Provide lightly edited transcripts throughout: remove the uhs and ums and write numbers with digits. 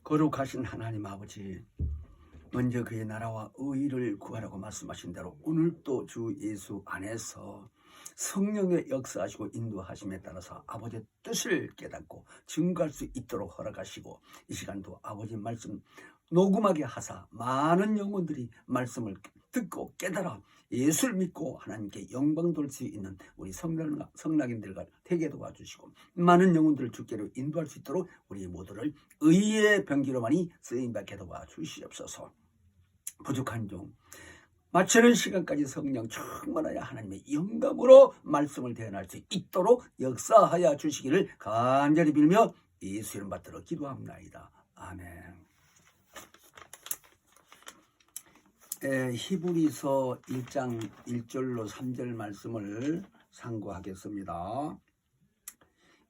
거룩하신 하나님 아버지, 먼저 그의 나라와 의를 구하라고 말씀하신 대로 오늘 또 주 예수 안에서 성령의 역사하시고 인도하심에 따라서 아버지의 뜻을 깨닫고 증거할 수 있도록 허락하시고, 이 시간도 아버지 말씀 녹음하게 하사 많은 영혼들이 말씀을 듣고 깨달아 예수를 믿고 하나님께 영광 돌 수 있는 우리 성락인들과 되게 도와주시고, 많은 영혼들을 주께로 인도할 수 있도록 우리 모두를 의의 병기로만이 쓰임받게 도와주시옵소서. 부족한 종 마치는 시간까지 성령 충만하여 하나님의 영감으로 말씀을 대언할 수 있도록 역사하여 주시기를 간절히 빌며 예수 이름 받들어 기도합나이다. 아멘. 히브리서 1장 1절로 3절 말씀을 상고하겠습니다.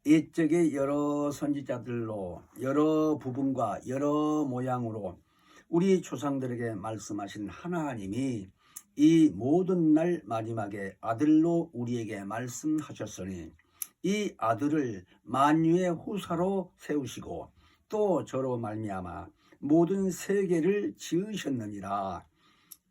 옛적의 여러 선지자들로 여러 부분과 여러 모양으로 우리 조상들에게 말씀하신 하나님이 이 모든 날 마지막에 아들로 우리에게 말씀하셨으니, 이 아들을 만유의 후사로 세우시고 또 저로 말미암아 모든 세계를 지으셨느니라.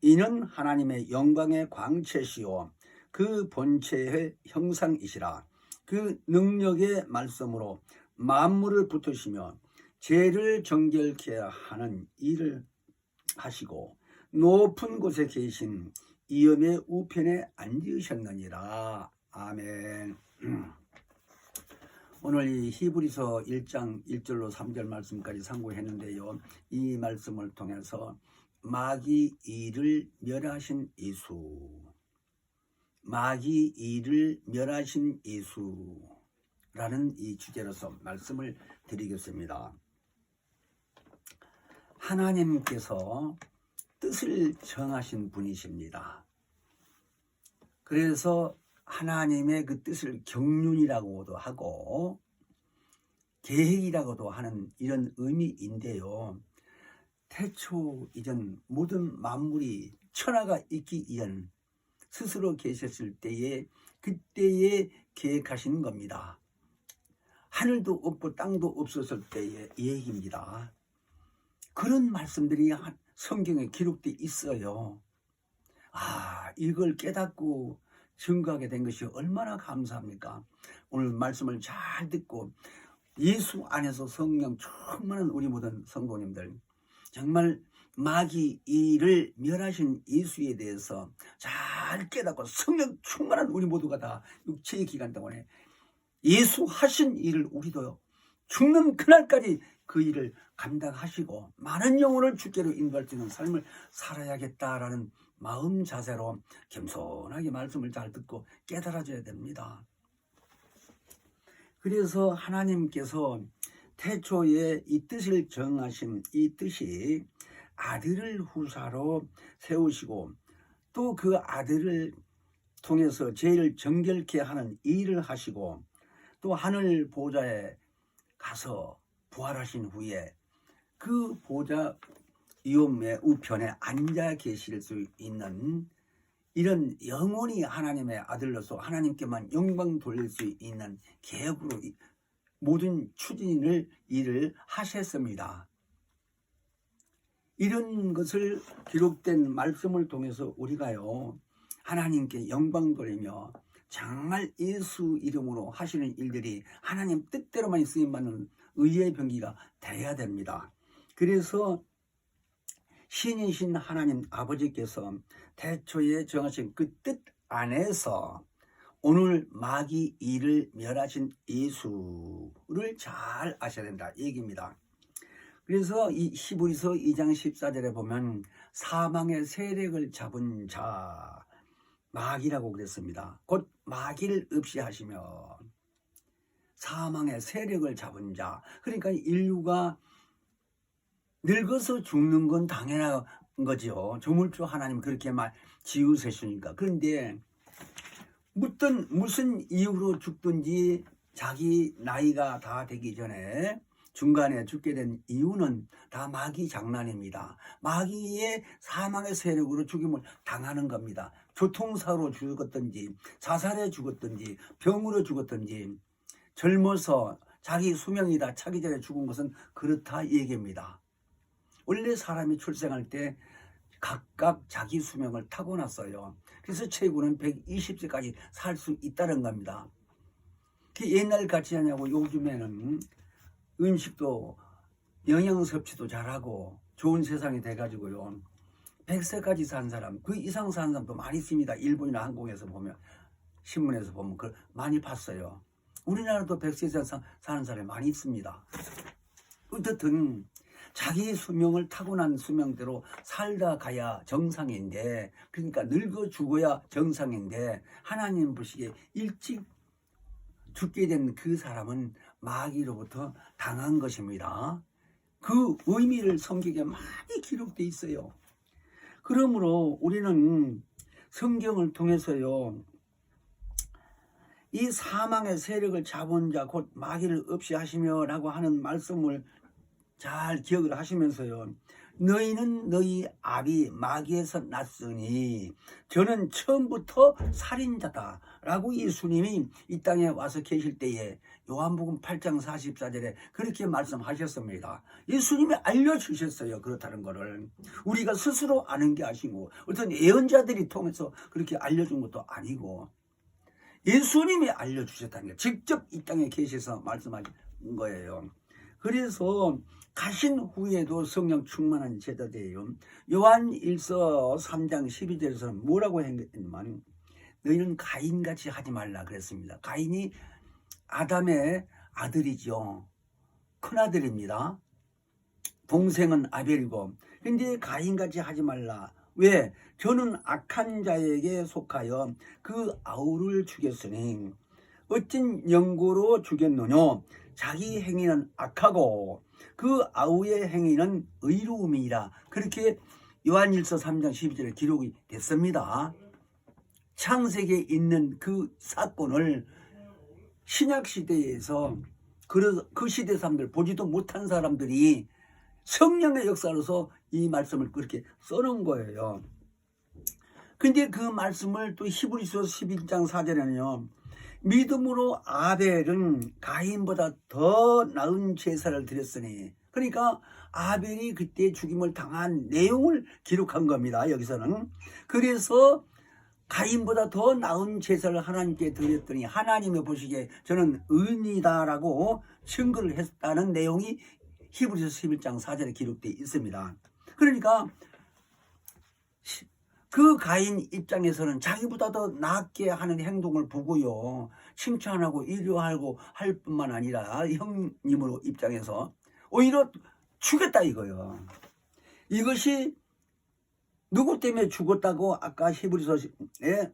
이는 하나님의 영광의 광채시요 그 본체의 형상이시라. 그 능력의 말씀으로 만물을 붙으시며 죄를 정결케 하는 일을 하시고 높은 곳에 계신 이음의 우편에 앉으셨느니라. 아멘. 오늘 이 히브리서 1장 1절로 3절 말씀까지 상고했는데요, 이 말씀을 통해서 마귀 일을 멸하신 예수, 마귀 일을 멸하신 예수라는 이 주제로서 말씀을 드리겠습니다. 하나님께서 뜻을 정하신 분이십니다. 그래서 하나님의 그 뜻을 경륜이라고도 하고 계획이라고도 하는 이런 의미인데요, 태초 이전 모든 만물이 천하가 있기 이전 스스로 계셨을 때에 그때에 계획하신 겁니다. 하늘도 없고 땅도 없었을 때의 얘기입니다. 그런 말씀들이 성경에 기록되어 있어요. 이걸 깨닫고 증거하게 된 것이 얼마나 감사합니까? 오늘 말씀을 잘 듣고 예수 안에서 성령 충만한 우리 모든 성도님들, 정말 마귀 일을 멸하신 예수에 대해서 잘 깨닫고 성령 충만한 우리 모두가 다 육체의 기간 동안에 예수 하신 일을 우리도 죽는 그날까지 그 일을 감당하시고 많은 영혼을 주께로 인도할 수 있는 삶을 살아야겠다라는 마음 자세로 겸손하게 말씀을 잘 듣고 깨달아져야 됩니다. 그래서 하나님께서 태초에 이 뜻을 정하신 이 뜻이 아들을 후사로 세우시고 또 그 아들을 통해서 죄를 정결케 하는 일을 하시고 또 하늘 보좌에 가서 부활하신 후에 그 보좌 이음의 우편에 앉아 계실 수 있는 이런 영원히 하나님의 아들로서 하나님께만 영광 돌릴 수 있는 계획으로 모든 추진을 일을 하셨습니다. 이런 것을 기록된 말씀을 통해서 우리가요 하나님께 영광 돌리며 정말 예수 이름으로 하시는 일들이 하나님 뜻대로만 쓰임받는 의의 병기가 되어야 됩니다. 그래서 신이신 하나님 아버지께서 태초에 정하신 그 뜻 안에서 오늘 마귀 일을 멸하신 예수를 잘 아셔야 된다 얘기입니다. 그래서 이 히브리서 2장 14절에 보면 사망의 세력을 잡은 자, 마귀라고 그랬습니다. 곧 마귀를 없이 하시며 사망의 세력을 잡은 자, 그러니까 인류가 늙어서 죽는 건 당연한 거죠. 조물주 하나님 그렇게 지으셨으니까. 그런데 무슨 이유로 죽든지 자기 나이가 다 되기 전에 중간에 죽게 된 이유는 다 마귀 장난입니다. 마귀의 사망의 세력으로 죽임을 당하는 겁니다. 교통사고로 죽었든지 자살해 죽었든지 병으로 죽었든지 젊어서 자기 수명이다 차기 전에 죽은 것은 그렇다 얘기입니다. 원래 사람이 출생할 때 각각 자기 수명을 타고났어요. 그래서 최고는 120세까지 살 수 있다는 겁니다. 옛날 같이 하냐고 요즘에는 음식도 영양 섭취도 잘하고 좋은 세상이 돼가지고요. 100세까지 산 사람, 그 이상 산 사람도 많이 있습니다. 일본이나 한국에서 보면, 신문에서 보면 그걸 많이 봤어요. 우리나라도 100세 이상 사는 사람이 많이 있습니다. 어떻든 자기 수명을 타고난 수명대로 살다 가야 정상인데, 그러니까 늙어 죽어야 정상인데, 하나님 보시기에 일찍 죽게 된 그 사람은 마귀로부터 당한 것입니다. 그 의미를 성경에 많이 기록되어 있어요. 그러므로 우리는 성경을 통해서요, 이 사망의 세력을 잡은 자 곧 마귀를 없이 하시며 라고 하는 말씀을 잘 기억을 하시면서요, 너희는 너희 아비 마귀에서 났으니 저는 처음부터 살인자다 라고 예수님이 이 땅에 와서 계실 때에 요한복음 8장 44절에 그렇게 말씀하셨습니다. 예수님이 알려주셨어요. 그렇다는 거를 우리가 스스로 아는 게 아니고 어떤 예언자들이 통해서 그렇게 알려준 것도 아니고 예수님이 알려주셨다는 게 직접 이 땅에 계셔서 말씀하신 거예요. 그래서 가신 후에도 성령 충만한 제자들이에요. 요한1서 3장 12절에서는 뭐라고 했냐면 너희는 가인같이 하지 말라 그랬습니다. 가인이 아담의 아들이죠. 큰아들입니다. 동생은 아벨이고, 근데 가인같이 하지 말라. 왜? 저는 악한 자에게 속하여 그 아우를 죽였으니 어찐 영고로 죽였느냐. 자기 행위는 악하고 그 아우의 행위는 의로움이라. 그렇게 요한1서 3장 12절에 기록이 됐습니다. 창세기에 있는 그 사건을 신약시대에서 그 시대 사람들, 보지도 못한 사람들이 성령의 역사로서 이 말씀을 그렇게 써놓은 거예요. 근데 그 말씀을 또 히브리서 11장 4절에는요, 믿음으로 아벨은 가인보다 더 나은 제사를 드렸으니, 그러니까 아벨이 그때 죽임을 당한 내용을 기록한 겁니다. 여기서는. 그래서 가인보다 더 나은 제사를 하나님께 드렸더니 하나님이 보시기에 저는 의인이다라고 증거를 했다는 내용이 히브리서 11장 4절에 기록되어 있습니다. 그러니까 그 가인 입장에서는 자기보다 더 낫게 하는 행동을 보고요, 칭찬하고 이려하고 할 뿐만 아니라 형님으로 입장에서 오히려 죽였다 이거예요. 이것이 누구 때문에 죽었다고 아까 히브리서에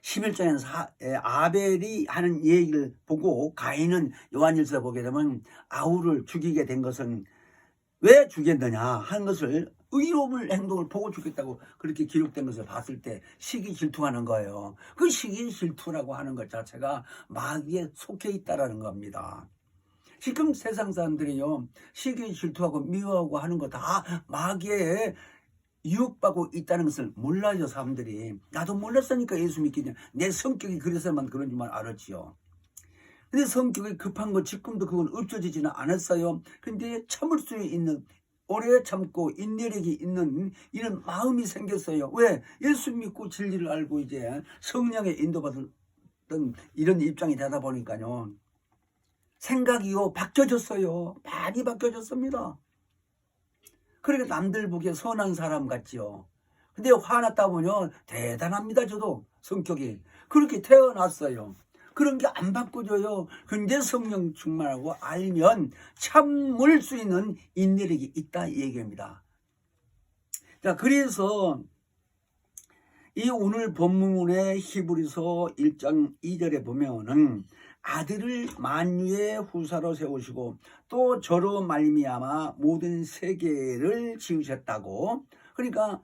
11장에서 아벨이 하는 얘기를 보고 가인은 요한일서 보게 되면 아우를 죽이게 된 것은 왜 죽였느냐 하는 것을 의로움을 행동을 보고 죽겠다고 그렇게 기록된 것을 봤을 때 시기 질투하는 거예요. 그 시기 질투라고 하는 것 자체가 마귀에 속해 있다라는 겁니다. 지금 세상 사람들이요, 시기 질투하고 미워하고 하는 거 다 마귀에 유혹받고 있다는 것을 몰라요. 사람들이. 나도 몰랐으니까 예수 믿기냐. 내 성격이 그래서만 그런 줄만 알았지요. 근데 성격이 급한 거 지금도 그건 없어지지는 않았어요. 근데 참을 수 있는, 오래 참고 인내력이 있는 이런 마음이 생겼어요. 왜? 예수 믿고 진리를 알고 이제 성령의 인도받던 이런 입장이 되다 보니까요, 생각이요 바뀌어졌어요. 많이 바뀌어졌습니다. 그러니까 남들 보기에 선한 사람 같지요. 근데 화났다 보면 대단합니다. 저도 성격이 그렇게 태어났어요. 그런 게 안 바꿔져요. 근데 성령 충만하고 알면 참을 수 있는 인내력이 있다 이 얘기입니다. 자, 그래서 이 오늘 본문의 히브리서 1장 2절에 보면은 아들을 만유의 후사로 세우시고 또 저로 말미암아 모든 세계를 지으셨다고. 그러니까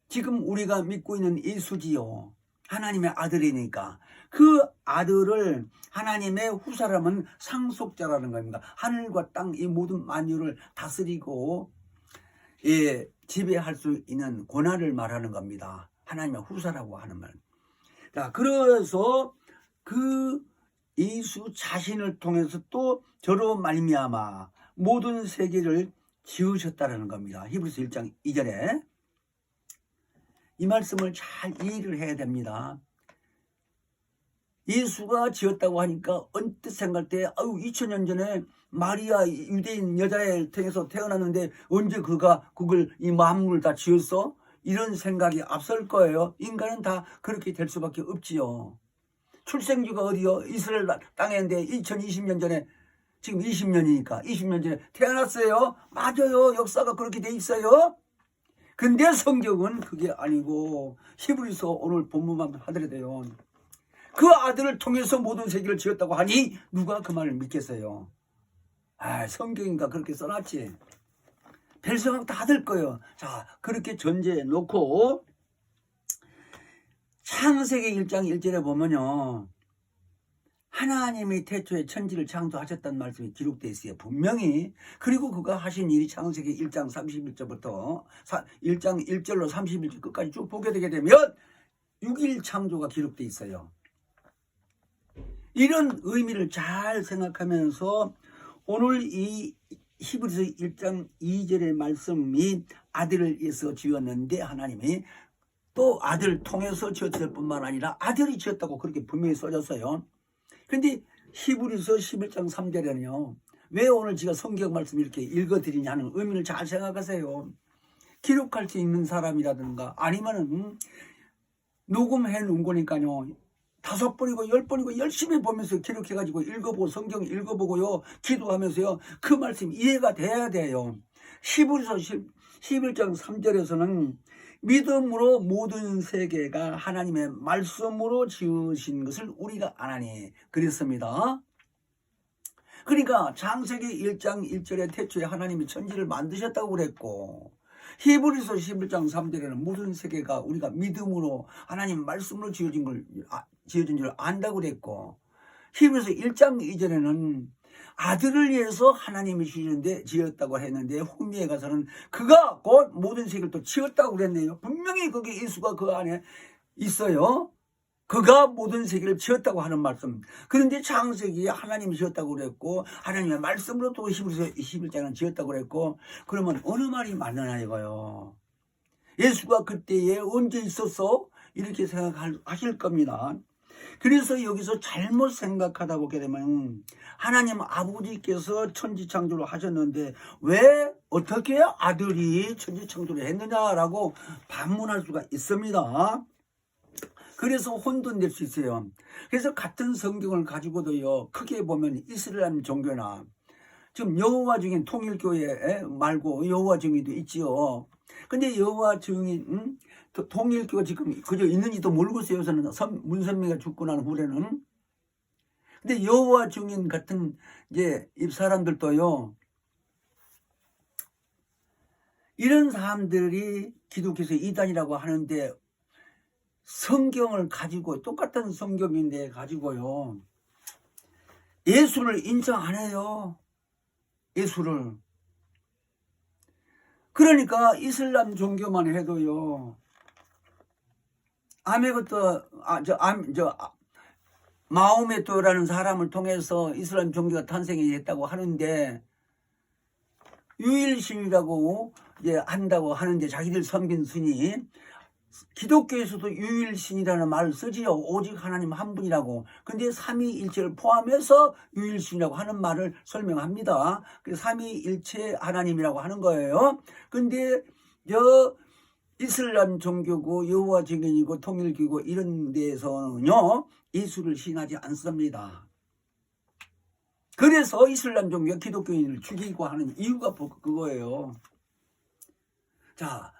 지금 우리가 믿고 있는 예수지요, 하나님의 아들이니까 그 아들을 하나님의 후사라면 상속자라는 겁니다. 하늘과 땅 이 모든 만유를 다스리고 지배할 수 있는 권한을 말하는 겁니다. 하나님의 후사라고 하는 말. 자, 그래서 그 예수 자신을 통해서 또 저로 말미암아 모든 세계를 지으셨다라는 겁니다. 히브리서 1장 2절에 이 말씀을 잘 이해를 해야 됩니다. 예수가 지었다고 하니까 언뜻 생각할 때 2000년 전에 마리아 유대인 여자를 통해서 태어났는데 언제 그가 그걸 이 만물을 다 지었어? 이런 생각이 앞설 거예요. 인간은 다 그렇게 될 수밖에 없지요. 출생지가 어디요? 이스라엘 땅인데 2020년 전에 지금 20년이니까 20년 전에 태어났어요. 맞아요. 역사가 그렇게 돼 있어요. 근데 성경은 그게 아니고 히브리서 오늘 본문만 하더라도요. 그 아들을 통해서 모든 세계를 지었다고 하니 누가 그 말을 믿겠어요? 성경인가 그렇게 써놨지. 별 생각 다 들 거예요. 자, 그렇게 전제해 놓고 창세기 1장 1절에 보면요. 하나님이 태초에 천지를 창조하셨다는 말씀이 기록되어 있어요. 분명히. 그리고 그가 하신 일이 창세기 1장 31절부터 1장 1절로 31절 끝까지 쭉 보게 되게 되면 6일 창조가 기록되어 있어요. 이런 의미를 잘 생각하면서 오늘 이 히브리서 1장 2절의 말씀이 아들을 위해서 지었는데 하나님이 또 아들을 통해서 지었을 뿐만 아니라 아들이 지었다고 그렇게 분명히 써졌어요. 그런데 히브리서 11장 3절에는요. 왜 오늘 제가 성경 말씀 이렇게 읽어드리냐는 의미를 잘 생각하세요. 기록할 수 있는 사람이라든가 아니면은 녹음해 놓은 거니까요. 5번이고 10번이고 열심히 보면서 기록해가지고 읽어보고 성경 읽어보고요. 기도하면서요. 그 말씀 이해가 돼야 돼요. 히브리서 11장 3절에서는 믿음으로 모든 세계가 하나님의 말씀으로 지으신 것을 우리가 아나니 그랬습니다. 그러니까 창세기 1장 1절에 태초에 하나님이 천지를 만드셨다고 그랬고 히브리서 11장 3절에는 모든 세계가 우리가 믿음으로 하나님 말씀으로 지어진 줄 안다고 그랬고 히브리서 1장 2절에는 아들을 위해서 하나님이 지었다고 했는데 후미에 가서는 그가 곧 모든 세계를 또 지었다고 그랬네요. 분명히 거기 예수가 그 안에 있어요. 그가 모든 세계를 지었다고 하는 말씀. 그런데 창세기에 하나님이 지었다고 그랬고 하나님의 말씀으로 또 히브리서 21장은 지었다고 그랬고 그러면 어느 말이 맞느냐 이거요. 예수가 그때에 언제 있었어? 이렇게 생각하실 겁니다. 그래서 여기서 잘못 생각하다 보게 되면 하나님 아버지께서 천지창조를 하셨는데 왜 어떻게 아들이 천지창조를 했느냐라고 반문할 수가 있습니다. 그래서 혼돈될 수 있어요. 그래서 같은 성경을 가지고도요 크게 보면 이스라엘 종교나 지금 여호와 증인 통일교회 말고 여호와 증인도 있지요. 근데 여호와 증인 통일교가 지금 그저 있는지도 모르고 있어요. 요새는 문선미가 죽고 난 후에는. 근데 여호와 증인 같은 이제 이 사람들도요. 이런 사람들이 기독교에서 이단이라고 하는데 성경을 가지고 똑같은 성경인데 가지고요. 예수를 인정 안 해요. 예수를. 그러니까 이슬람 종교만 해도요. 마호메트라는 사람을 통해서 이슬람 종교가 탄생했다고 하는데 유일신이라고 이제 한다고 하는데 자기들 섬긴 신이 기독교에서도 유일신이라는 말을 쓰지요. 오직 하나님 한 분이라고. 근데 삼위일체를 포함해서 유일신이라고 하는 말을 설명합니다. 그래서 삼위일체 하나님이라고 하는 거예요. 근데 이슬람 종교고 여호와 증인이고 통일교고 이런 데에서는요. 예수를 신하지 않습니다. 그래서 이슬람 종교가 기독교인을 죽이고 하는 이유가 그거예요. 자,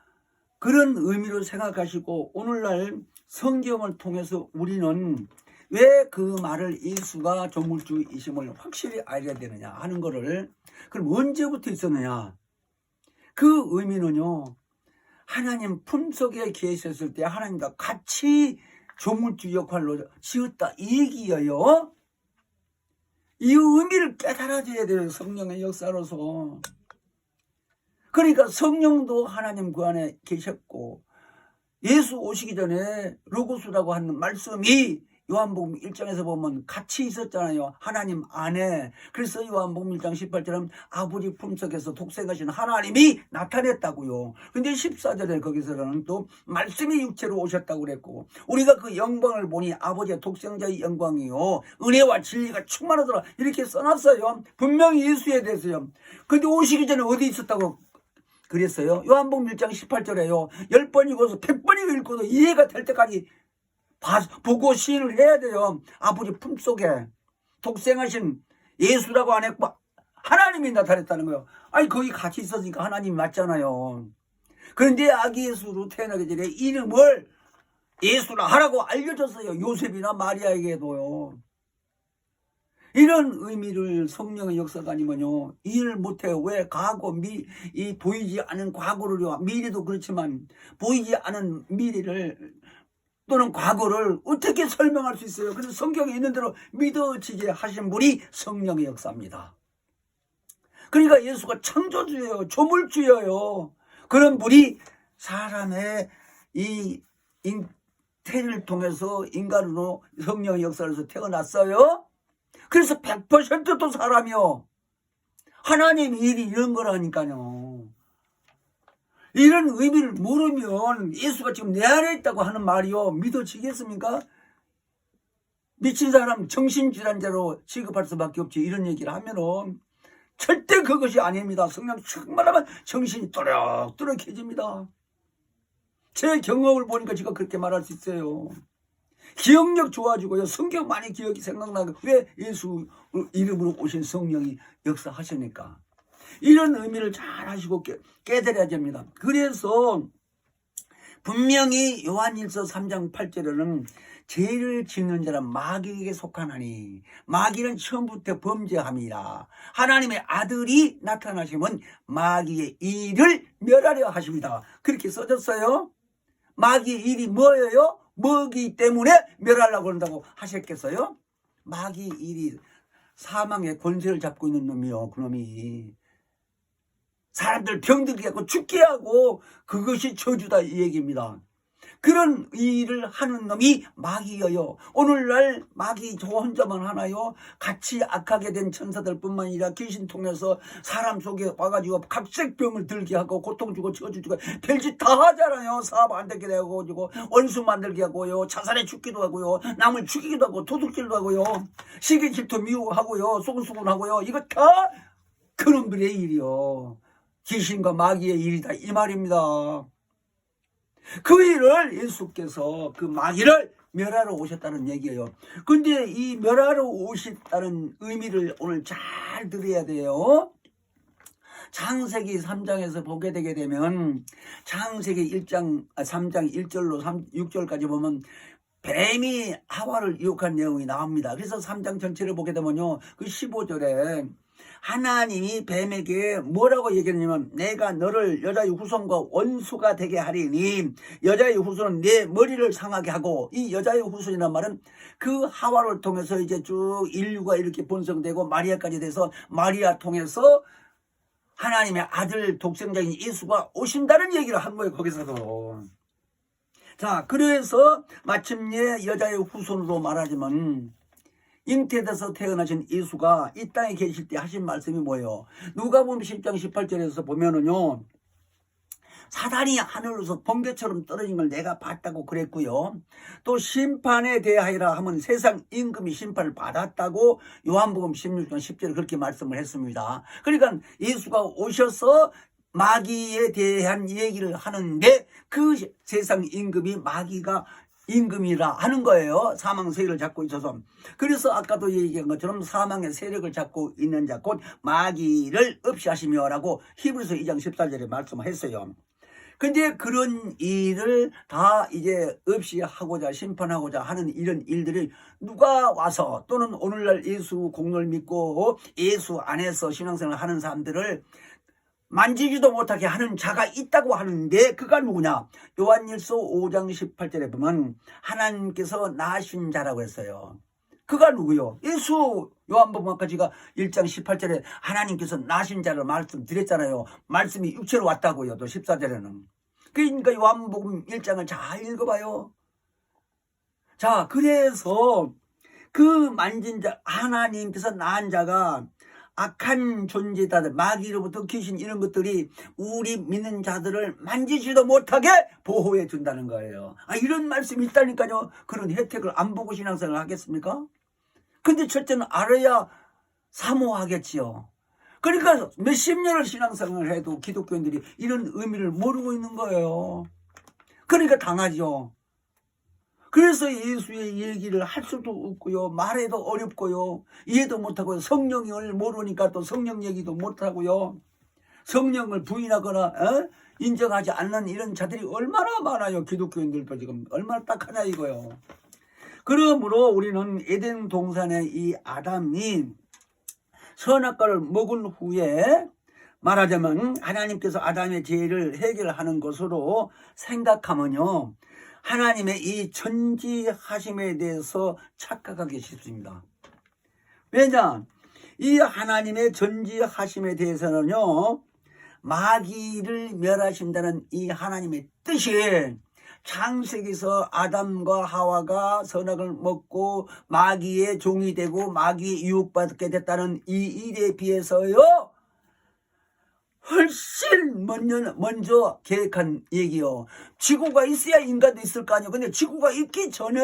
그런 의미로 생각하시고 오늘날 성경을 통해서 우리는 왜 그 말을 예수가 조물주이심을 확실히 알아야 되느냐 하는 거를 그럼 언제부터 있었느냐. 그 의미는요. 하나님 품속에 계셨을 때 하나님과 같이 조물주 역할로 지었다 이 얘기예요. 이 의미를 깨달아줘야 돼요. 성령의 역사로서. 그러니까 성령도 하나님 그 안에 계셨고 예수 오시기 전에 로고스라고 하는 말씀이 요한복음 1장에서 보면 같이 있었잖아요. 하나님 안에. 그래서 요한복음 1장 18절은 아버지 품속에서 독생하신 하나님이 나타냈다고요. 근데 14절에 거기서는 또 말씀이 육체로 오셨다고 그랬고, 우리가 그 영광을 보니 아버지의 독생자의 영광이요 은혜와 진리가 충만하더라 이렇게 써놨어요. 분명히 예수에 대해서요. 근데 오시기 전에 어디 있었다고 그랬어요? 요한복음 1장 18절에요. 10번 읽어서 100번 읽어도 이해가 될 때까지 보고 시인을 해야 돼요. 아버지 품속에 독생하신 예수라고 안 했고 하나님이 나타났다는 거예요. 아니 거기 같이 있었으니까 하나님이 맞잖아요. 그런데 아기 예수로 태어나기 전에 이름을 예수라 하라고 알려줬어요. 요셉이나 마리아에게도요. 이런 의미를 성령의 역사가 아니면요 이해를 못해요. 왜 과거 이 보이지 않은 과거를요, 미래도 그렇지만 보이지 않은 미래를 또는 과거를 어떻게 설명할 수 있어요? 그래서 성경에 있는 대로 믿어지게 하신 분이 성령의 역사입니다. 그러니까 예수가 창조주예요. 조물주예요. 그런 분이 사람의 이 잉태를 통해서 인간으로 성령의 역사에서 태어났어요. 그래서 100%도 사람이요. 하나님 일이 이런 거라니까요. 이런 의미를 모르면 예수가 지금 내 안에 있다고 하는 말이요 믿어지겠습니까? 미친 사람 정신질환자로 취급할 수밖에 없지. 이런 얘기를 하면은 절대 그것이 아닙니다. 성령 충만하면 정신이 또렷또렷해집니다. 제 경험을 보니까 제가 그렇게 말할 수 있어요. 기억력 좋아지고요. 성경 많이 기억이 생각나고. 왜? 예수 이름으로 오신 성령이 역사하시니까. 이런 의미를 잘 하시고 깨달아야 됩니다. 그래서 분명히 요한일서 3장 8절에는 죄를 짓는 자는 마귀에게 속하나니 마귀는 처음부터 범죄함이라. 하나님의 아들이 나타나시면 마귀의 일을 멸하려 하십니다. 그렇게 써졌어요. 마귀의 일이 뭐예요? 뭐기 때문에 멸하려고 한다고 하셨겠어요? 마귀의 일이 사망의 권세를 잡고 있는 놈이요. 그놈이 사람들 병들게 하고 죽게 하고 그것이 저주다 이 얘기입니다. 그런 일을 하는 놈이 마귀여요. 오늘날 마귀 저 혼자만 하나요? 같이 악하게 된 천사들 뿐만 아니라 귀신 통해서 사람 속에 와가지고 각색병을 들게 하고 고통 주고 저주주고 별짓 다 하잖아요. 사업 안 되게 되고 원수 만들게 하고요, 자살해 죽기도 하고요, 남을 죽이기도 하고 도둑질도 하고요, 시기 질투 미워하고요, 소근소근하고요. 이거 다 그놈들의 일이요. 귀신과 마귀의 일이다 이 말입니다. 그 일을 예수께서 그 마귀를 멸하러 오셨다는 얘기예요. 근데 이 멸하러 오셨다는 의미를 오늘 잘 들어야 돼요. 창세기 3장에서 보게 되게 되면 창세기 3장 1절로 6절까지 보면 뱀이 하와를 유혹한 내용이 나옵니다. 그래서 3장 전체를 보게 되면요, 그 15절에 하나님이 뱀에게 뭐라고 얘기했냐면 내가 너를 여자의 후손과 원수가 되게 하리니 여자의 후손은 내 머리를 상하게 하고, 이 여자의 후손이란 말은 그 하와를 통해서 이제 쭉 인류가 이렇게 번성되고 마리아까지 돼서 마리아 통해서 하나님의 아들 독생자인 예수가 오신다는 얘기를 한 거예요. 거기서도. 자, 그래서 마침내 여자의 후손으로 말하자면 잉태돼서 태어나신 예수가 이 땅에 계실 때 하신 말씀이 뭐예요? 누가복음 10장 18절에서 보면은요, 사단이 하늘로서 번개처럼 떨어진 걸 내가 봤다고 그랬고요, 또 심판에 대하여라 하면 세상 임금이 심판을 받았다고 요한복음 16장 10절에 그렇게 말씀을 했습니다. 그러니까 예수가 오셔서 마귀에 대한 얘기를 하는데 그 세상 임금이 마귀가 임금이라 하는 거예요. 사망 세력을 잡고 있어서. 그래서 아까도 얘기한 것처럼 사망의 세력을 잡고 있는 자 곧 마귀를 없이 하시며 라고 히브리서 2장 14절에 말씀했어요. 근데 그런 일을 다 이제 없이 하고자 심판하고자 하는 이런 일들을 누가 와서, 또는 오늘날 예수 공로를 믿고 예수 안에서 신앙생활을 하는 사람들을 만지지도 못하게 하는 자가 있다고 하는데 그가 누구냐? 요한일서 5장 18절에 보면 하나님께서 낳으신 자라고 했어요. 그가 누구요? 예수. 요한복음 아까 제가 1장 18절에 하나님께서 낳으신 자를 말씀드렸잖아요. 말씀이 육체로 왔다고요. 또 14절에는. 그러니까 요한복음 1장을 잘 읽어봐요. 자, 그래서 그 만진 자, 하나님께서 낳은 자가 악한 존재다들, 마귀로부터 귀신 이런 것들이 우리 믿는 자들을 만지지도 못하게 보호해 준다는 거예요. 이런 말씀이 있다니까요. 그런 혜택을 안 보고 신앙생활을 하겠습니까? 근데 첫째는 알아야 사모하겠지요. 그러니까 몇십 년을 신앙생활을 해도 기독교인들이 이런 의미를 모르고 있는 거예요. 그러니까 당하죠. 그래서 예수의 얘기를 할 수도 없고요. 말해도 어렵고요. 이해도 못하고요. 성령을 모르니까 또 성령 얘기도 못하고요. 성령을 부인하거나 인정하지 않는 이런 자들이 얼마나 많아요. 기독교인들도 지금 얼마나 딱하냐 이거요. 그러므로 우리는 에덴 동산의 이 아담이 선악과를 먹은 후에 말하자면 하나님께서 아담의 죄를 해결하는 것으로 생각하면요. 하나님의 이 전지하심에 대해서 착각하기 쉽습니다. 왜냐? 이 하나님의 전지하심에 대해서는요. 마귀를 멸하신다는 이 하나님의 뜻이 창세기에서 아담과 하와가 선악을 먹고 마귀의 종이 되고 마귀의 유혹받게 됐다는 이 일에 비해서요. 훨씬 먼저 계획한 얘기요. 지구가 있어야 인간도 있을 거 아니에요. 근데 지구가 있기 전에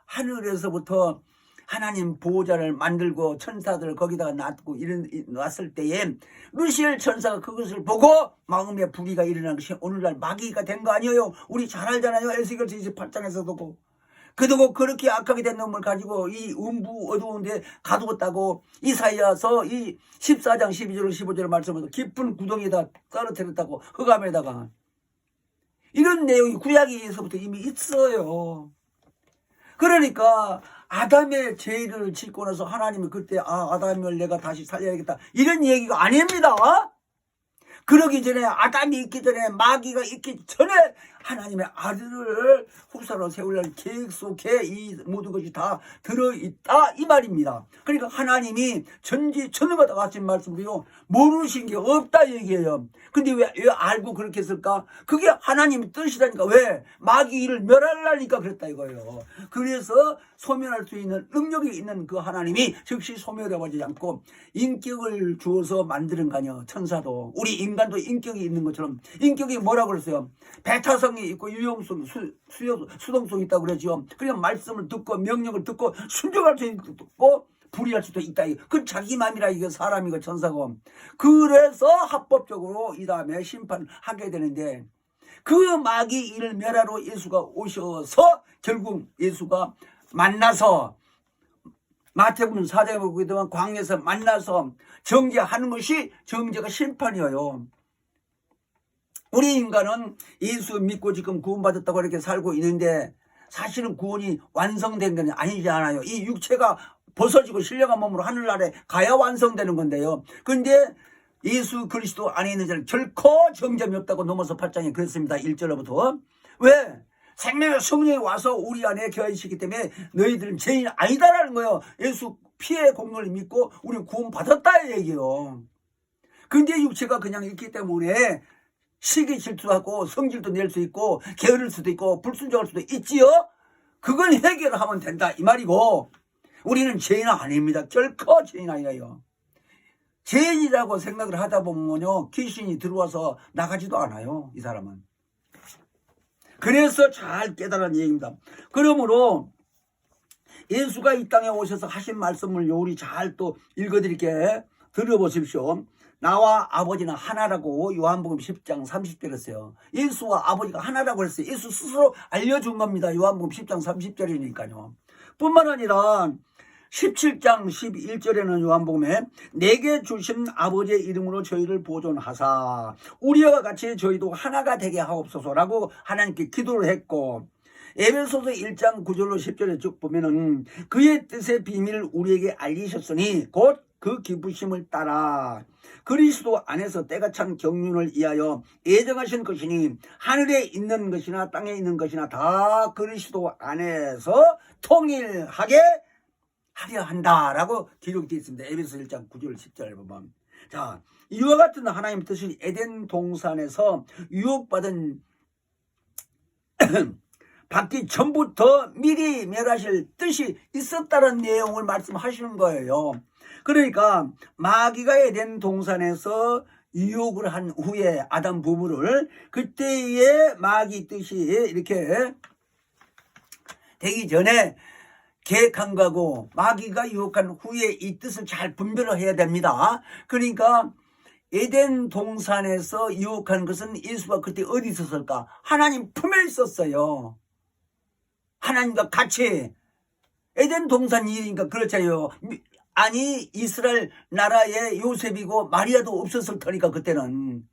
하늘에서부터 하나님 보호자를 만들고 천사들을 거기다가 놨을 때에 루시엘 천사가 그것을 보고 마음에 불의가 일어난 것이 오늘날 마귀가 된 거 아니에요. 우리 잘 알잖아요. 에스겔서 28장에서도. 그리고 그렇게 악하게 된 놈을 가지고 이 음부 어두운데 가두었다고 이사야서 이 14장 12절 15절 말씀에서 깊은 구덩이에다 떨어뜨렸다고 흑암에다가 이런 내용이 구약에서부터 이미 있어요. 그러니까 아담의 죄를 짓고 나서 하나님이 그때 아담을 내가 다시 살려야겠다 이런 얘기가 아닙니다. 그러기 전에 아담이 있기 전에 마귀가 있기 전에 하나님의 아들을 후사로 세우려는 계획 속에 이 모든 것이 다 들어있다 이 말입니다. 그러니까 하나님이 전지전능하다 하신 말씀도요 모르신 게 없다 얘기예요. 근데 왜 알고 그렇게 했을까? 그게 하나님의 뜻이라니까. 왜? 마귀를 멸하려니까 그랬다 이거예요. 그래서 소멸할 수 있는 능력이 있는 그 하나님이 즉시 소멸해버리지 않고 인격을 주어서 만드는 거 아니에요. 천사도 우리 인간도 인격이 있는 것처럼. 인격이 뭐라고 그랬어요? 배타성이 있고 유용성, 수동성이 있다고 그러죠. 그러니까 말씀을 듣고 명령을 듣고 순종할 수 있고 불의할 수도 있다. 그건 자기 맘이라 이게 사람이고 천사고. 그래서 합법적으로 이 다음에 심판하게 되는데 그 마귀 이를 멸하러 예수가 오셔서 결국 예수가 만나서 마태복음 4장에 보게 되면 광야에서 만나서 정죄하는 것이 정죄가 심판이에요. 우리 인간은 예수 믿고 지금 구원받았다고 이렇게 살고 있는데 사실은 구원이 완성된 건 아니지 않아요. 이 육체가 벗어지고 신령한 몸으로 하늘나라에 가야 완성되는 건데요. 근데 예수 그리스도 안에 있는 자는 결코 정죄함이 없다고 넘어서 8장에 그랬습니다. 1절로부터. 왜? 생명의 성령이 와서 우리 안에 거하시기 때문에 너희들은 죄인 아니다라는 거예요. 예수 피의 공로를 믿고 우리는 구원받았다 얘기예요. 근데 육체가 그냥 있기 때문에 시기 질투하고 성질도 낼 수 있고 게으를 수도 있고 불순종할 수도 있지요. 그걸 해결하면 된다 이 말이고 우리는 죄인 아닙니다. 결코 죄인 아니에요. 죄인이라고 생각을 하다 보면요 귀신이 들어와서 나가지도 않아요. 이 사람은. 그래서 잘 깨달은 얘기입니다. 그러므로 예수가 이 땅에 오셔서 하신 말씀을 우리 잘 또 읽어드릴게 들어보십시오. 나와 아버지는 하나라고 요한복음 10장 30절 했어요. 예수와 아버지가 하나라고 했어요. 예수 스스로 알려준 겁니다. 요한복음 10장 30절이니까요. 뿐만 아니라 17장 11절에는 요한복음에 내게 주신 아버지의 이름으로 저희를 보존하사 우리와 같이 저희도 하나가 되게 하옵소서라고 하나님께 기도를 했고 에베소서 1장 9절로 10절에 쭉 보면은 그의 뜻의 비밀을 우리에게 알리셨으니 곧 그 기쁘심을 따라 그리스도 안에서 때가 찬 경륜을 위하여 예정하신 것이니 하늘에 있는 것이나 땅에 있는 것이나 다 그리스도 안에서 통일하게 하려 한다라고 기록되어 있습니다. 에베소 1장 9절 10절 보면 자 이와 같은 하나님의 뜻이 에덴 동산에서 유혹받은 받기 전부터 미리 멸하실 뜻이 있었다는 내용을 말씀하시는 거예요. 그러니까 마귀가 에덴 동산에서 유혹을 한 후에 아담 부부를, 그때의 마귀 뜻이 이렇게 되기 전에 계획한 거고, 마귀가 유혹한 후에 이 뜻을 잘 분별을 해야 됩니다. 그러니까 에덴 동산에서 유혹한 것은 예수가 그때 어디 있었을까? 하나님 품에 있었어요. 하나님과 같이. 에덴 동산 일이니까 그렇잖아요. 아니 이스라엘 나라에 요셉이고 마리아도 없었을 테니까 그때는.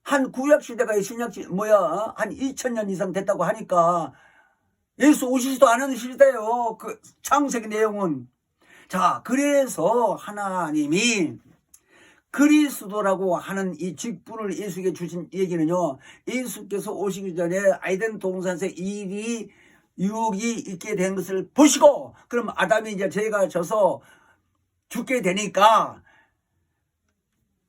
한 구약시대가 신약시 한 2000년 이상 됐다고 하니까 예수 오시지도 않은 시대예요. 그 창세기 내용은. 자, 그래서 하나님이 그리스도라고 하는 이 직분을 예수에게 주신 얘기는요, 예수께서 오시기 전에 에덴 동산에서 일이 유혹이 있게 된 것을 보시고, 그럼 아담이 이제 죄가 져서 죽게 되니까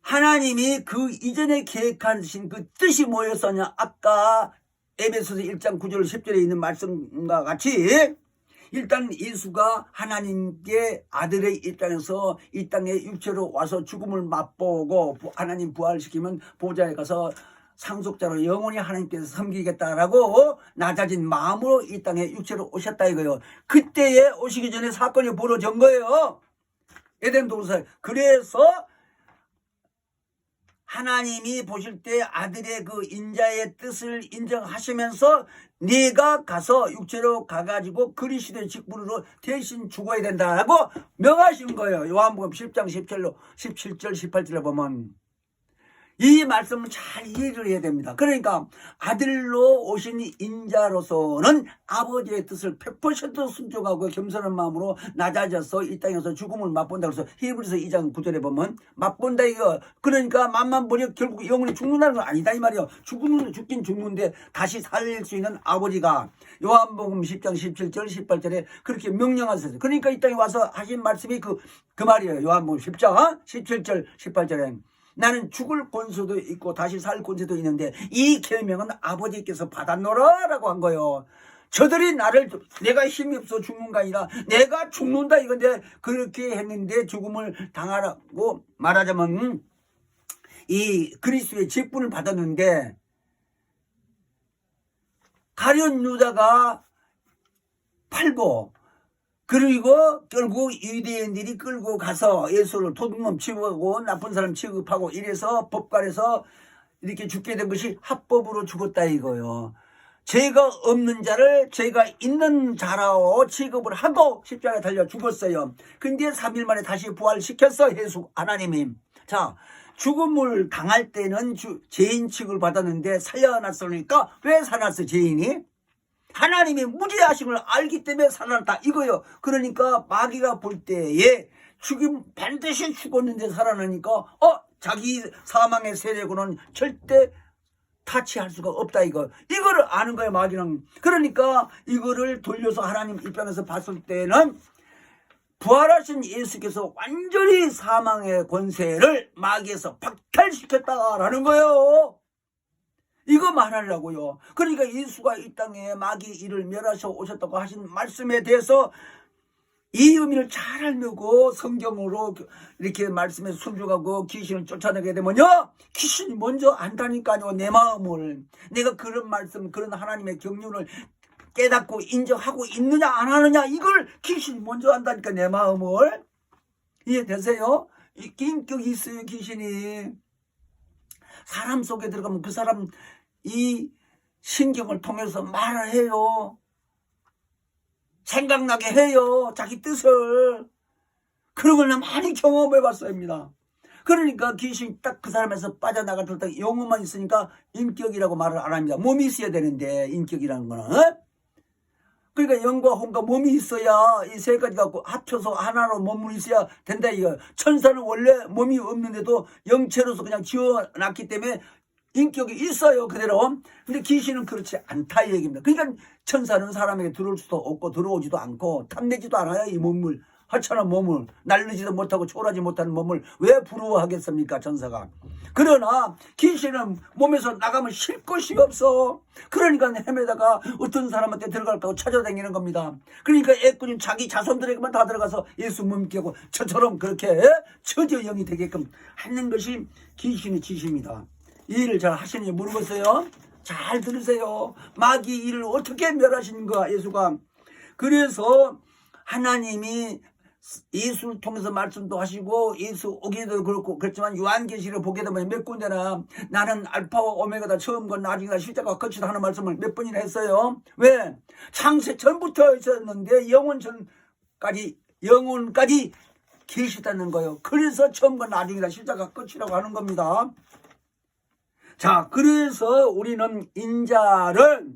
하나님이 그 이전에 계획하신 그 뜻이 뭐였었냐? 아까 에베소서 1장 9절 10절에 있는 말씀과 같이 일단 예수가 하나님께 아들의 입장에서 이 땅에 육체로 와서 죽음을 맛보고 하나님 부활시키면 보좌에 가서 상속자로 영원히 하나님께서 섬기겠다라고 낮아진 마음으로 이 땅에 육체로 오셨다 이거예요. 그때에 오시기 전에 사건이 벌어진 거예요. 에덴 동산. 그래서 하나님이 보실 때 아들의 그 인자의 뜻을 인정하시면서 네가 가서 육체로 가가지고 그리스도의 직분으로 대신 죽어야 된다라고 명하신 거예요. 요한복음 10장 17절 18절에 보면 이 말씀을 잘 이해를 해야 됩니다. 그러니까 아들로 오신 인자로서는 아버지의 뜻을 100% 순종하고 겸손한 마음으로 낮아져서 이 땅에서 죽음을 맛본다. 그래서 히브리서 2장 9절에 보면 맛본다 이거. 그러니까 맛만 보니 결국 영원히 죽는다는 건 아니다 이 말이에요. 죽긴 죽는데 다시 살릴 수 있는 아버지가 요한복음 10장 17절 18절에 그렇게 명령하셨어요. 그러니까 이 땅에 와서 하신 말씀이 그 말이에요. 요한복음 10장 17절 18절에 나는 죽을 권세도 있고 다시 살 권세도 있는데 이 계명은 아버지께서 받았노라 라고 한 거예요. 저들이 나를 내가 힘이 없어 죽는 거 아니라 내가 죽는다 이건데 그렇게 했는데 죽음을 당하라고 말하자면 이 그리스도의 직분을 받았는데 가룟 유다가 팔고 그리고 결국 유대인들이 끌고 가서 예수를 도둑놈 취급하고 나쁜 사람 취급하고 이래서 법관에서 이렇게 죽게 된 것이 합법으로 죽었다 이거요. 죄가 없는 자를 죄가 있는 자라고 취급을 하고 십자가에 달려 죽었어요. 근데 3일 만에 다시 부활시켰어 예수 하나님이. 자, 죽음을 당할 때는 죄인 취급을 받았는데 살려놨으니까 왜 살았어 죄인이? 하나님이 무죄하심을 알기 때문에 살아났다 이거요. 그러니까 마귀가 볼 때에 반드시 죽었는데 살아나니까 자기 사망의 세력으로는 절대 타치할 수가 없다 이거를 아는 거예요 마귀는. 그러니까 이거를 돌려서 하나님 입장에서 봤을 때는 부활하신 예수께서 완전히 사망의 권세를 마귀에서 박탈시켰다라는 거예요. 이거 말하려고요. 그러니까 예수가 이 땅에 마귀 일을 멸하셔 오셨다고 하신 말씀에 대해서 이 의미를 잘 알고 성경으로 이렇게 말씀에 순종하고 귀신을 쫓아내게 되면요, 귀신이 먼저 안다니까요. 내 마음을. 내가 그런 말씀, 그런 하나님의 경륜을 깨닫고 인정하고 있느냐 안 하느냐 이걸 귀신이 먼저 안다니까 내 마음을. 이해되세요? 인격이 있어요 귀신이. 사람 속에 들어가면 그 사람 이 신경을 통해서 말을 해요. 생각나게 해요. 자기 뜻을. 그런 걸 많이 경험해 봤습니다. 그러니까 귀신이 딱 그 사람에서 빠져나갈 때 영혼만 있으니까 인격이라고 말을 안 합니다. 몸이 있어야 되는데 인격이라는 거는. 그러니까 영과 혼과 몸이 있어야 이 세 가지 갖고 합쳐서 하나로 몸을 있어야 된다 이거. 천사는 원래 몸이 없는데도 영체로서 그냥 지어놨기 때문에 인격이 있어요 그대로. 근데 귀신은 그렇지 않다 이 얘기입니다. 그러니까 천사는 사람에게 들어올 수도 없고 들어오지도 않고 탐내지도 않아요 이 몸을. 하찮은 몸을, 날르지도 못하고 초라지 못하는 몸을 왜 부러워하겠습니까, 전사가? 그러나 귀신은 몸에서 나가면 쉴 곳이 없어. 그러니까 헤매다가 어떤 사람한테 들어갈까 찾아다니는 겁니다. 그러니까 애꾸님 자기 자손들에게만 다 들어가서 예수 못 믿게 하고 저처럼 그렇게 처저영이 되게끔 하는 것이 귀신의 짓입니다. 이 일을 잘 하시는지 모르겠어요. 잘 들으세요. 마귀 일을 어떻게 멸하시는가, 예수가. 그래서 하나님이 예수를 통해서 말씀도 하시고 예수 오기도 그렇고 그렇지만 요한계시를 보게 되면 몇 군데나 나는 알파와 오메가다, 처음과 나중이다, 시작과 끝이다 하는 말씀을 몇 번이나 했어요. 왜? 창세 전부터 있었는데 영혼까지 계시다는 거예요. 그래서 처음과 나중이다, 시작과 끝이라고 하는 겁니다. 자, 그래서 우리는 인자를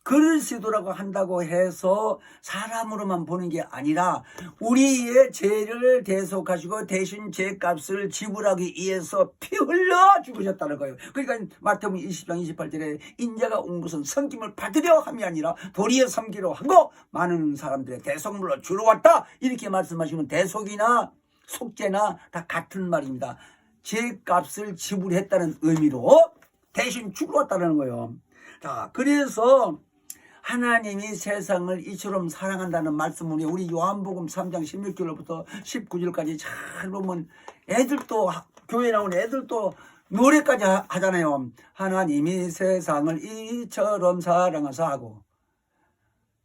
그리스도라고 한다고 해서 사람으로만 보는 게 아니라 우리의 죄를 대속하시고 대신 죄값을 지불하기 위해서 피 흘려 죽으셨다는 거예요. 그러니까 마태복음 20장 28절에 인자가 온 것은 섬김을 받으려 함이 아니라 도리어 섬기려 하고 많은 사람들의 대속물로 주러 왔다, 이렇게 말씀하시면 대속이나 속죄나 다 같은 말입니다. 죄값을 지불했다는 의미로 대신 주러 왔다는 거예요. 자, 그래서 하나님이 세상을 이처럼 사랑한다는 말씀을 우리 요한복음 3장 16절부터 19절까지 잘 보면 애들도, 교회 나온 애들도 노래까지 하잖아요. 하나님이 세상을 이처럼 사랑하사 하고,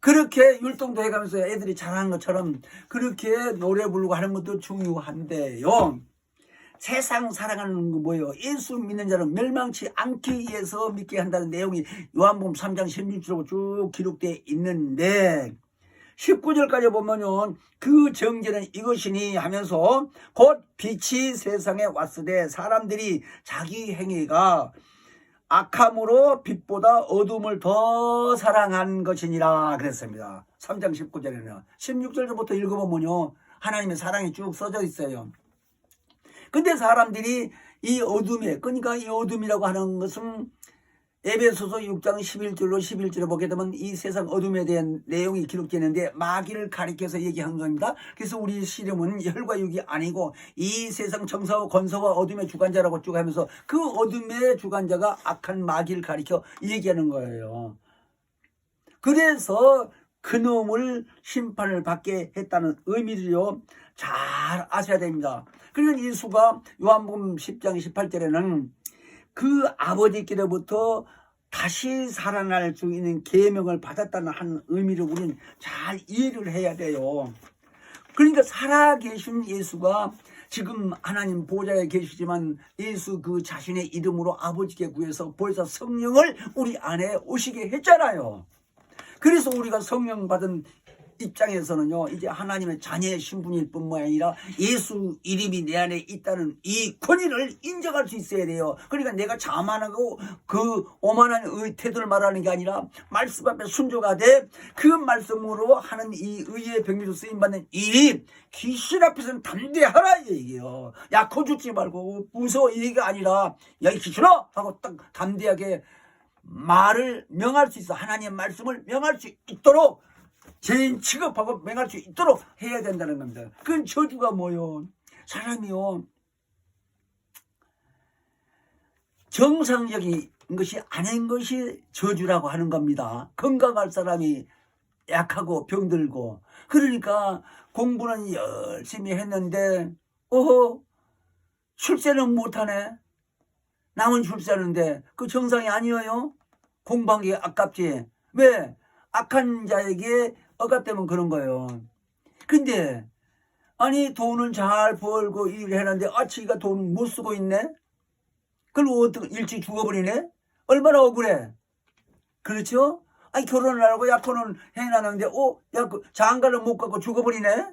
그렇게 율동도 해가면서 애들이 잘하는 것처럼 그렇게 노래 부르고 하는 것도 중요한데요. 세상 사랑하는 거 뭐예요? 예수 믿는 자는 멸망치 않기 위해서 믿게 한다는 내용이 요한복음 3장 16절로 쭉 기록되어 있는데 19절까지 보면은 그 정죄는 이것이니 하면서 곧 빛이 세상에 왔으되 사람들이 자기 행위가 악함으로 빛보다 어둠을 더 사랑한 것이니라 그랬습니다. 3장 19절에는 16절부터 읽어보면요, 하나님의 사랑이 쭉 써져 있어요. 근데 사람들이 이 어둠에, 그러니까 이 어둠이라고 하는 것은 에베소서 6장 11절로 11절에 보게 되면 이 세상 어둠에 대한 내용이 기록되는데 마귀를 가리켜서 얘기한 겁니다. 그래서 우리 시름은 혈과 육이 아니고 이 세상 정사와 권세와 어둠의 주관자라고 쭉 하면서 그 어둠의 주관자가 악한 마귀를 가리켜 얘기하는 거예요. 그래서 그놈을 심판을 받게 했다는 의미를요 잘 아셔야 됩니다. 그러니까 예수가 요한복음 10장 18절에는 그 아버지께로부터 다시 살아날 수 있는 계명을 받았다는 한 의미를 우리는 잘 이해를 해야 돼요. 그러니까 살아계신 예수가 지금 하나님 보좌에 계시지만 예수 그 자신의 이름으로 아버지께 구해서 벌써 성령을 우리 안에 오시게 했잖아요. 그래서 우리가 성령 받은 입장에서는요, 이제 하나님의 자녀의 신분일 뿐만 아니라 예수 이름이 내 안에 있다는 이 권위를 인정할 수 있어야 돼요. 그러니까 내가 자만하고 그 오만한 태도를 말하는 게 아니라 말씀 앞에 순종하되 그 말씀으로 하는 이 의의 병리로 쓰임받는 일이 귀신 앞에서는 담대하라 이 얘기예요. 야, 거죽지 말고 무서워 이 얘기가 아니라 야, 이 귀신아 하고 딱 담대하게 말을 명할 수 있어. 하나님의 말씀을 명할 수 있도록 죄인 취급하고 명할 수 있도록 해야 된다는 겁니다. 그건 저주가 뭐요? 사람이요, 정상적인 것이 아닌 것이 저주라고 하는 겁니다. 건강할 사람이 약하고 병들고, 그러니까 공부는 열심히 했는데 출세는 못하네. 남은 출세하는데 그 정상이 아니에요. 공부한 게 아깝지. 왜? 악한 자에게 억압되면 그런 거예요. 근데 아니 돈은 잘 벌고 일을 해놨는데 지가 돈 못 쓰고 있네. 그걸 어떻게 일찍 죽어버리네. 얼마나 억울해. 그렇죠? 아니 결혼을 하고 약혼을 해놨는데 장가를 못 가고 죽어버리네.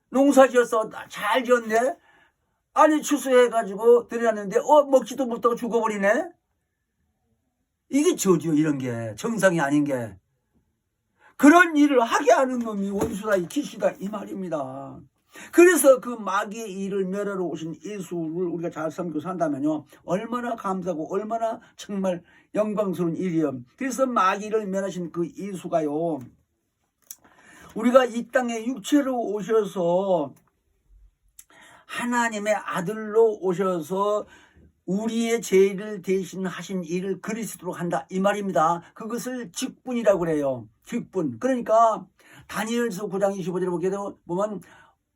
농사 지었어 잘 지었네. 아니 추수해가지고 들여놨는데 먹지도 못하고 죽어버리네. 이게 저주요. 이런 게 정상이 아닌 게. 그런 일을 하게 하는 놈이 원수다, 이 기시다 이 말입니다. 그래서 그 마귀의 일을 멸하러 오신 예수를 우리가 잘 섬기고 산다면요 얼마나 감사하고 얼마나 정말 영광스러운 일이에요. 그래서 마귀를 멸하신 그 예수가요 우리가 이 땅에 육체로 오셔서 하나님의 아들로 오셔서 우리의 죄를 대신하신 일을 그리스도로 한다 이 말입니다. 그것을 직분이라고 그래요. 직분. 그러니까 다니엘서 9장 25절에 보게 보면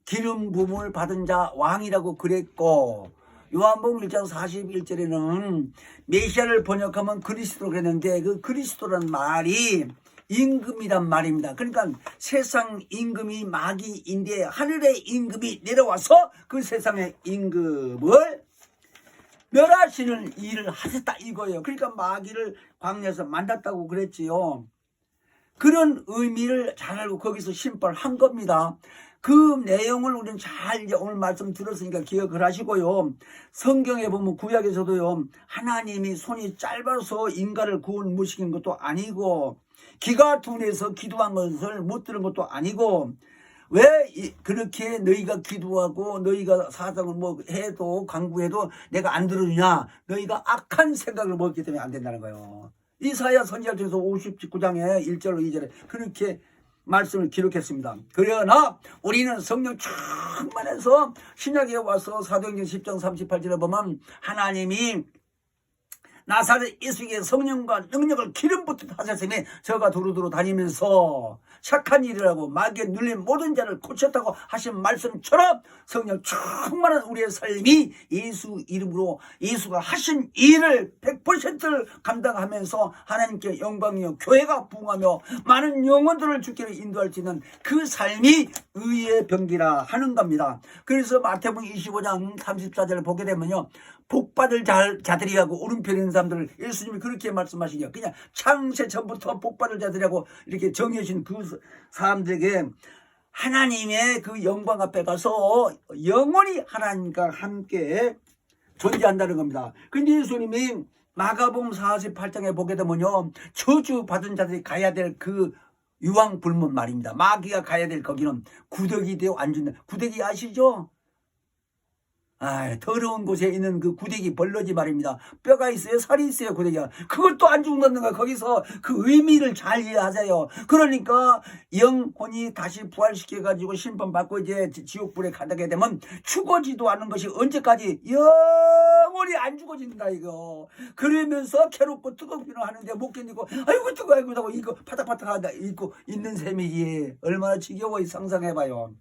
기름 부음을 받은 자 왕이라고 그랬고, 요한복음 1장 41절에는 메시아를 번역하면 그리스도로 그랬는데, 그 그리스도란 말이 임금이란 말입니다. 그러니까 세상 임금이 마귀인데 하늘의 임금이 내려와서 그 세상의 임금을 멸하시는 일을 하셨다 이거예요. 그러니까 마귀를 광야에서 만났다고 그랬지요. 그런 의미를 잘 알고 거기서 심판한 겁니다. 그 내용을 우리는 잘 이제 오늘 말씀 들었으니까 기억을 하시고요. 성경에 보면 구약에서도요, 하나님이 손이 짧아서 인간을 구원 못 시킨 것도 아니고, 기가 둔해서 기도한 것을 못 들은 것도 아니고, 왜 그렇게 너희가 기도하고 너희가 사상을 뭐 해도 강구해도 내가 안 들어주냐? 너희가 악한 생각을 먹기 때문에 안 된다는 거예요. 이사야 선지자 중에서 59장에 1절로 2절에 그렇게 말씀을 기록했습니다. 그러나 우리는 성령 충만해서 신약에 와서 사도행전 10장 38절에 보면 하나님이 나사렛 예수에게 성령과 능력을 기름 붓듯 하셨으니 저가 두루두루 다니면서 착한 일이라고 마귀에 눌린 모든 자를 고쳤다고 하신 말씀처럼 성령 충만한 우리의 삶이 예수 이름으로 예수가 하신 일을 100%를 감당하면서 하나님께 영광이요 교회가 부흥하며 많은 영혼들을 주께로 인도할 수 있는 그 삶이 의의 병기라 하는 겁니다. 그래서 마태복음 25장 34절을 보게 되면요, 복받을 자들이라고 오른편에 있는 사람들을 예수님이 그렇게 말씀하시죠. 그냥 창세 전부터 복받을 자들이라고 이렇게 정해진 그 사람들에게 하나님의 그 영광 앞에 가서 영원히 하나님과 함께 존재한다는 겁니다. 근데 예수님이 마가복음 48장에 보게 되면요, 저주 받은 자들이 가야 될 그 유황불문 말입니다. 마귀가 가야 될 거기는 구더기 되어 앉은다. 구더기 아시죠? 더러운 곳에 있는 그 구데기 벌러지 말입니다. 뼈가 있어요? 살이 있어요? 구데기가. 그걸 또 안 죽는다는 거야. 거기서 그 의미를 잘 이해하세요. 그러니까 영혼이 다시 부활시켜가지고 심판받고 이제 지옥불에 가게 되면 죽어지도 않은 것이 언제까지 영원히 안 죽어진다 이거. 그러면서 괴롭고 뜨겁기는 하는데 못 견디고 아이고 뜨거워 아이고 뜨거워 이거 파닥파닥하다 있고 있는 셈이지. 얼마나 지겨워 상상해봐요.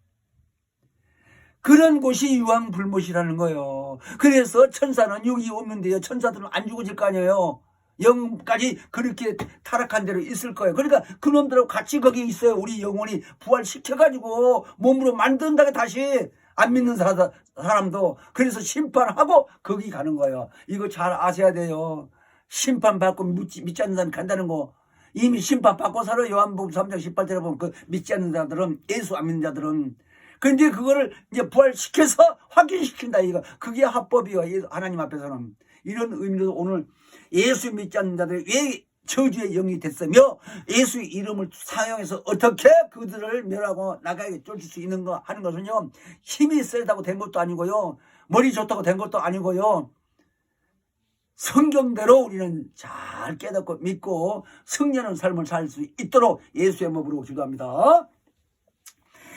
그런 곳이 유황불못이라는 거예요. 그래서 천사는 여기 없는데요, 천사들은 안 죽어질 거 아니에요. 영까지 그렇게 타락한 대로 있을 거예요. 그러니까 그놈들하고 같이 거기 있어요. 우리 영혼이 부활시켜가지고 몸으로 만든다고 다시 안 믿는 사람도. 그래서 심판하고 거기 가는 거예요. 이거 잘 아셔야 돼요. 심판받고 믿지 않는 사람이 간다는 거. 이미 심판받고 살아. 요한복음 3장 18절에 보면 그 믿지 않는 자들은, 예수 안 믿는 자들은. 근데 그거를 이제 부활시켜서 확인시킨다 이거. 그게 합법이요. 하나님 앞에서는. 이런 의미로 오늘 예수 믿지 않는 자들이 왜 저주의 영이 됐으며 예수 이름을 사용해서 어떻게 그들을 멸하고 나가게 쫓을 수 있는가 하는 것은요, 힘이 세다고 된 것도 아니고요, 머리 좋다고 된 것도 아니고요, 성경대로 우리는 잘 깨닫고 믿고 승리하는 삶을 살 수 있도록 예수의 몸으로 기도합니다.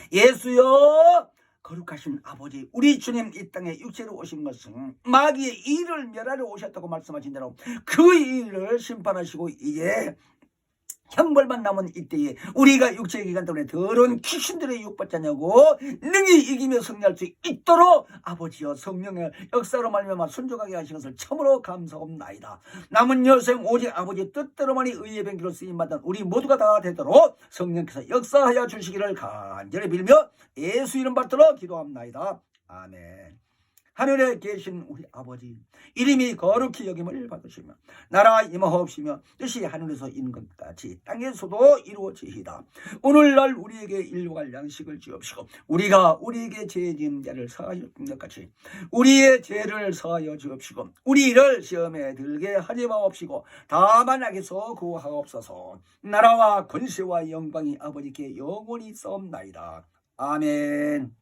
예수여 거룩하신 아버지, 우리 주님 이 땅에 육체로 오신 것은 마귀의 일을 멸하러 오셨다고 말씀하신 대로 그 일을 심판하시고 이제 형벌만 남은 이때에 우리가 육체의 기간 동안에 더러운 귀신들의 유혹받지 않냐고 능히 이기며 승리할 수 있도록 아버지여 성령의 역사로 말미암아 순종하게 하신 것을 참으로 감사옵나이다. 남은 여생 오직 아버지 뜻대로만이 의의 병기로 쓰임받은 우리 모두가 다 되도록 성령께서 역사하여 주시기를 간절히 빌며 예수 이름 받들어 기도합나이다. 아멘. 하늘에 계신 우리 아버지, 이름이 거룩히 여김을 받으시며 나라가 임하옵시며 뜻이 하늘에서 이룬 것 같이 땅에서도 이루어지이다. 오늘날 우리에게 일용할 양식을 주옵시고 우리가 우리에게 죄 지은 자를 사하여 준 것 같이 우리의 죄를 사하여 주옵시고 우리를 시험에 들게 하지 마옵시고 다만 악에서 구하옵소서. 나라와 권세와 영광이 아버지께 영원히 있사옵나이다. 아멘.